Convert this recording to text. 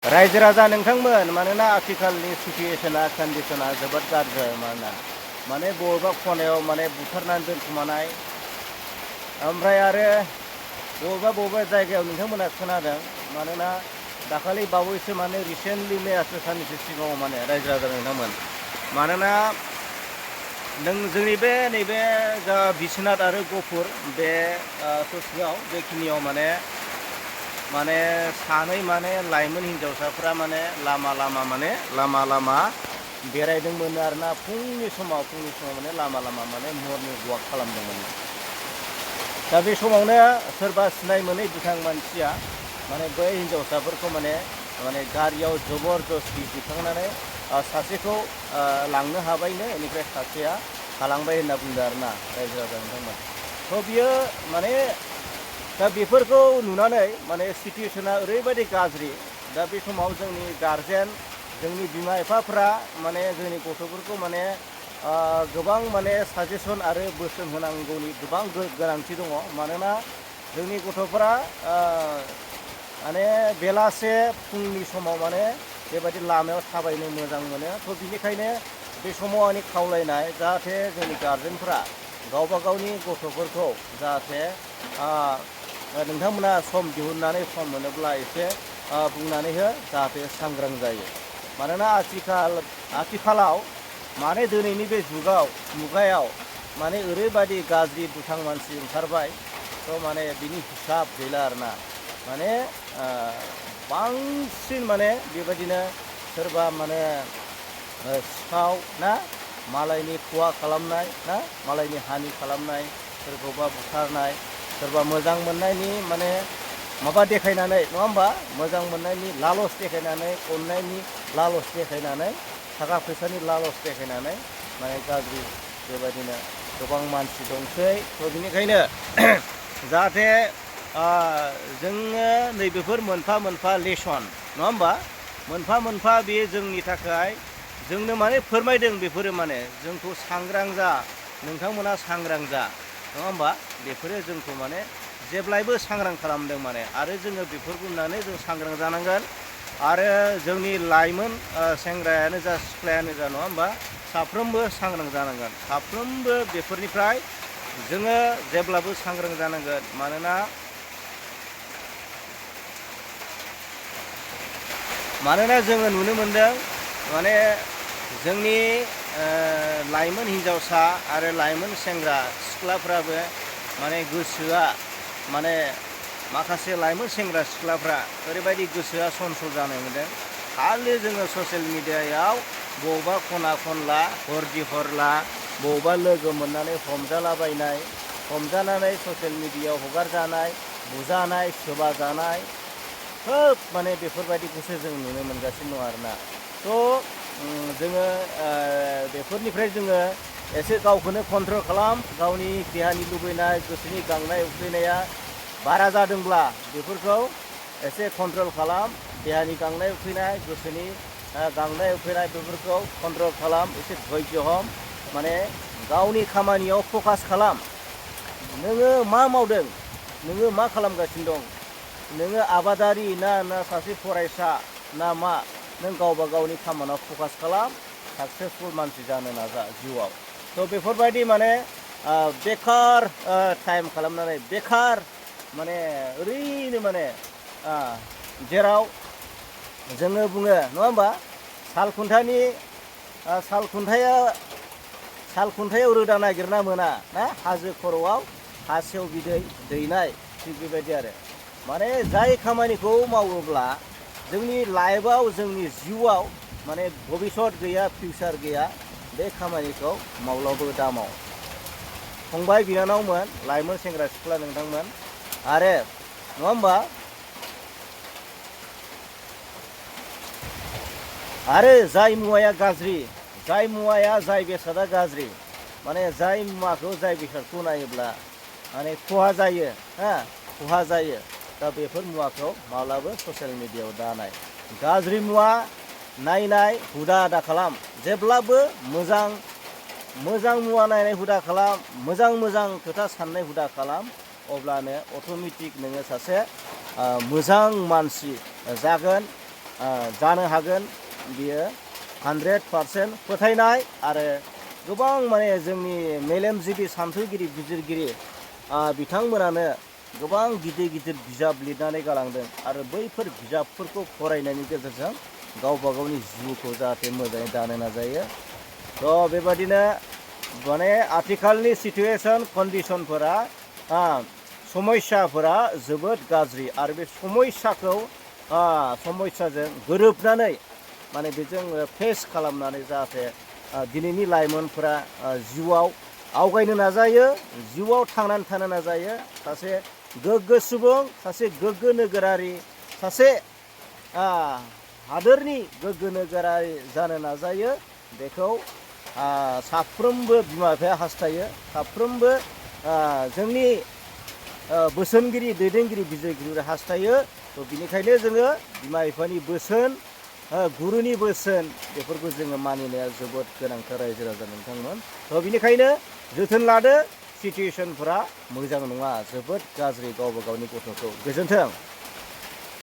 रायजो राजा नोंथांमोन मानोना आथिखालनि सिटुएसना कन्डिसना जोबोद गाज्रि मानोना माने बबेबा खनायाव माने बुथारनानै दोनखुमानाय ओमफ्राय आरो बबेबा जायगायाव नोंथांमोना खोनादों मानोना दाखालि बावैसो माने रिसेन्टलि मैयासो साननैसो सिगाङाव माने रायजो राजा नोंथांमोन मानोना जोंनि बे नैबे जा बिश्वनाथ आरो गफुर बे ससेयाव बेखिनियाव माने सानै माने लाइमोन हिनजावसाफ्रा माने लामा बेरायदोंमोन आरोना फुंनि समाव माने लामा माने मर्निं वाक खालामदोंमोन। दा बे समावनो सोरबा सिनाय मोनै दुथां मानसिया माने बै हिनजावसाफोरखौ माने गारियाव जबरदस्ति दिखांनानै सासेखौ लांनो हाबायनो बेनिफ्राय सासेया थालांबाय होनना बुंदों आरोना रायजो राजा नोंथांमोन। थ' बियो माने दा बेफोरखौ नुनानै माने सिटुएसना ओरैबायदि गाज्रि। दा बे समाव जोंनि गार्जेन जोंनि बिमा बिफाफ्रा माने जोंनि गथ'फोरखौ माने गोबां माने साजेसन आरो बोसोन होनांगौनि गोबां गोनांथि दङ। मानोना जोंनि गथ'फोरा माने बेलासे फुंनि समाव माने बेबायदि लामायाव थाबायनो मोजां मोनो। थ' बिनिखायनो बे समाव आंनि खावलायनाय जाहाथे जोंनि गार्जेनफ्रा गावबा गावनि गथ'फोरखौ जाहाथे नोंथांमोना सम दिहुननानै सम मोनोब्ला एसे बुंनानै हो जाहाथे सांग्रां जायो। मानोना आथिखालाव माने दिनैनि बे मुगायाव माने ओरैबायदि गाज्रि दुथां मानसि ओंखारबाय। थ' माने बिनि हिसाब गैला आरोना माने बांसिन माने बेबायदिनो सोरबा माने सिखाव ना मालायनि खहा खालामनाय ना मालायनि हानि खालामनाय सोरखौबा बुथारनाय सोरबा मोजां मोननायनि माने माबा देखायनानै नङा होमबा मोजां मोननायनि लालस देखायनानै अननायनि लालस देखायनानै थाखा फैसानि लालस देखायनानै माने गाज्रि बेबायदिनो गोबां मानसि दंसै। थ' बिनिखायनो जाहाथे जोङो नैबेफोर मोनफा लेसन नङा होमबा मोनफा बेयो जोंनि थाखाय जोंनो माने फोरमायदों बेफोरो माने जोंखौ सांग्रां जा नोंथांमोना सांग्रां जा नङा होमबा बेफोरो जोंखौ माने जेब्लायबो सांग्रां खालामदों माने आरो जोङो बेफोरखौ नुनानै जों सांग्रां जानांगोन। आरो जोंनि लाइमोन सेंग्रायानो जा सिख्लायानो जा नङा होमबा साफ्रोमबो सांग्रां जानांगोन। साफ्रोमबो बेफोरनिफ्राय जोङो जेब्लाबो सांग्रां जानांगोन। मानोना जोङो नुनो मोनदों माने जोंनि लाइमोन हिनजावसा आरो लाइमोन सेंग्रा सिख्लाफ्राबो माने गोसोआ माने माखासे लाइमोन सेंग्रा सिख्लाफ्रा ओरैबायदि गोसोआ सनसल जानाय मोनदों। खालि जोङो ससियेल मिडियायाव बबेबा खना खनला हरदि हरला बबेबा लोगो मोननानै हमजानानै ससियेल मिडियायाव हगारजानाय बुजानाय सोबा जानाय खोब माने बेफोरबायदिखौसो जों नुनो मोनगासिनो दं आरोना। थ' जोङो बेफोरनिफ्राय जोङो एसे गावखौनो कन्ट्रल खालाम। गावनि देहानि लुबैनाय गोसोनि गांनाय उखैनाया बारा जादोंब्ला बेफोरखौ एसे कन्ट्रल खालाम। देहानि गांनाय उखैनाय गोसोनि गांनाय उखैनाय बेफोरखौ कन्ट्रल खालाम। एसे धैर्य हम माने गावनि खामानियाव फकास खालाम। नोङो मा मावदों नोङो मा खालामगासिनो दं नोङो आबादारि ना सासे फरायसा ना मा नों गावबा गावनि खामानियाव फकास खालाम। साक्सेसफुल मानसि जानो नाजा जिउआव। थ' बेफोरबायदि माने बेखार टाइम खालामनानै बेखार माने ओरैनो माने जेराव जोङो बुङो नङा होमबा साल खुन्थायाव रोदा नागिरना मोना ना हाजो खर'आव हा सेव बिदै दैनाय थिग बेबायदि आरो माने जाय खामानिखौ मावोब्ला जोंनि लाइफआव जोंनि जिउआव माने भबिष्यत गैया फिउचार गैया बे खामानिखौ मावब्लाबो दामाव। फंबाय बिनानावमोन लाइमोन सेंग्रा सिख्ला नोंथांमोन आरो नङा होमबा आरो जाय मुवाया गाज्रि जाय बेसादा गाज्रि माने जाय मुवाखौ जाय बेसादखौ नायोब्ला माने खहा जायो खहा जायो। दा बेफोर मुवाखौ माब्लाबो ससियेल मिडियायाव दानाय गाज्रि मुवा नायनाय हुदा दा खालाम। जेब्लाबो मोजां मुवा नायनाय हुदा खालाम। मोजां खोथा साननाय हुदा खालाम। अब्लानो अट'मेटिक नोङो सासे मोजां मानसि जागोन। जानो हागोन बियो 100% फोथायनाय आरो गोबां माने जोंनि मेलेमजिबि सान्थौगिरि बिजिरगिरि बिथांमोनानो गोबां गिदिर गिदिर बिजाब लिरनानै गालांदों आरो बैफोर बिजाबफोरखौ फरायनायनि गेजेरजों गावबा गावनि जिउखौ जाहाथे मोजाङै दानो नाजायो। थ' बेबादिनो माने आथिखालनि सिटुएसन कन्डिसनफोरा समस्याफोरा जोबोद गाज्रि आरो बे समस्याजों गोरोबनानै माने बेजों फेस खालामनानै जाहाथे दिनैनि लाइमोनफोरा जिउआव आवगायनो नाजायो, जिउआव थांनानै थानो नाजायो, सासे गोग्गो सुबुं, सासे गोग्गो नोगोरारि, सासे हादोरनि गोग्गो नोगोरारि जानो नाजायो। बेखौ साफ्रोमबो बिमा बिफाया हास्थायो, साफ्रोमबो जोंनि बोसोनगिरि दैदेनगिरि बिजिरगिरिफोरा हास्थायो। थ' बिनिखायनो जोङो बिमा बिफानि बोसोन, गुरुनि बोसोन बेफोरखौ जोङो मानिनाया जोबोद गोनांथार रायजो राजा नोंथांमोन। थ' बिनिखायनो जोथोन लादो, सिटुएसनफोरा मोजां नङा, जोबोद गाज्रि गावबा गावनि गथ'खौ। गोजोन्थों।